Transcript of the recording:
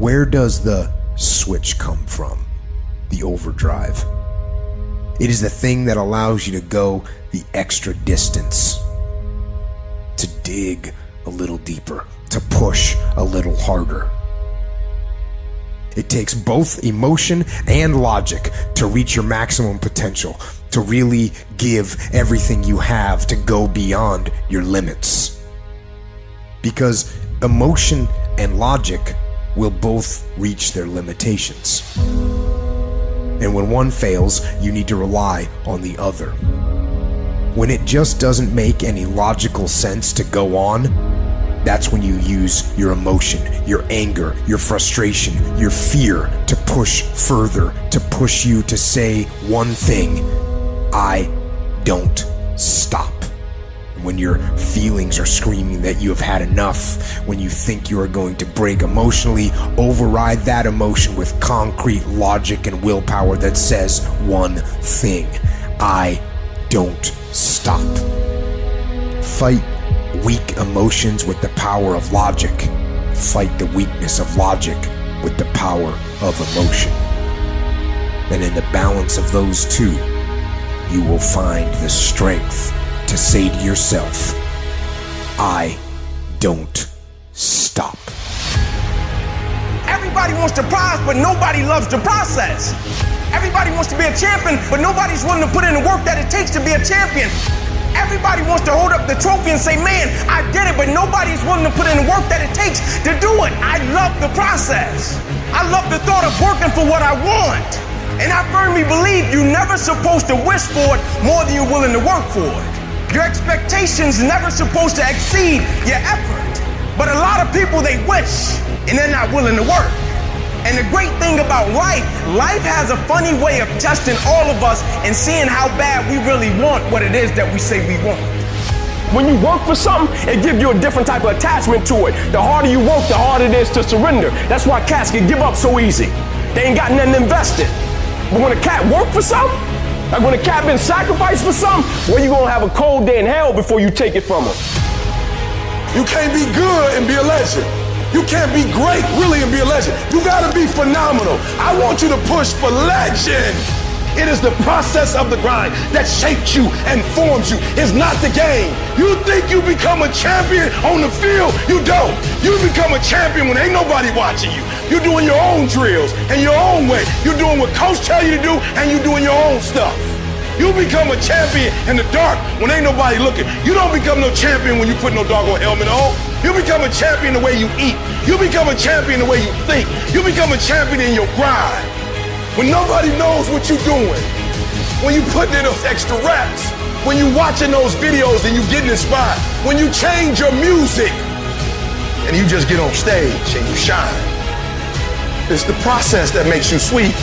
where does the switch come from? The overdrive. It is the thing that allows you to go the extra distance, to dig a little deeper, to push a little harder. It takes both emotion and logic to reach your maximum potential, to really give everything you have, to go beyond your limits. Because emotion and logic will both reach their limitations. And when one fails, you need to rely on the other. When it just doesn't make any logical sense to go on, that's when you use your emotion, your anger, your frustration, your fear to push further, to push you to say one thing: I don't stop. When your feelings are screaming that you have had enough, when you think you are going to break emotionally, override that emotion with concrete logic and willpower that says one thing: I don't stop. Fight weak emotions with the power of logic. Fight the weakness of logic with the power of emotion. And in the balance of those two, you will find the strength to say to yourself, I don't stop. Everybody wants to prize, but nobody loves the process. Everybody wants to be a champion, but nobody's willing to put in the work that it takes to be a champion. Everybody wants to hold up the trophy and say, man, I did it, but nobody's willing to put in the work that it takes to do it. I love the process. I love the thought of working for what I want. And I firmly believe you're never supposed to wish for it more than you're willing to work for it. Your expectations never supposed to exceed your effort. But a lot of people, they wish, and they're not willing to work. And the great thing about life has a funny way of testing all of us and seeing how bad we really want what it is that we say we want. When you work for something, it gives you a different type of attachment to it. The harder you work, the harder it is to surrender. That's why cats can give up so easy. They ain't got nothing invested. But when a cat work for something, like when a cat been sacrificed for something, well, you gonna have a cold day in hell before you take it from them. You can't be good and be a legend. You can't be great, really, and be a legend. You gotta be phenomenal. I want you to push for legend. It is the process of the grind that shapes you and forms you. It's not the game. You think you become a champion on the field? You don't. You become a champion when ain't nobody watching you. You're doing your own drills and your own way. You're doing what coach tell you to do, and you're doing your own stuff. You become a champion in the dark when ain't nobody looking. You don't become no champion when you put no doggone helmet on. You become a champion the way you eat. You become a champion the way you think. You become a champion in your grind. When nobody knows what you're doing, when you putting in those extra reps, when you watching those videos and you getting inspired, when you change your music and you just get on stage and you shine. It's the process that makes you sweet.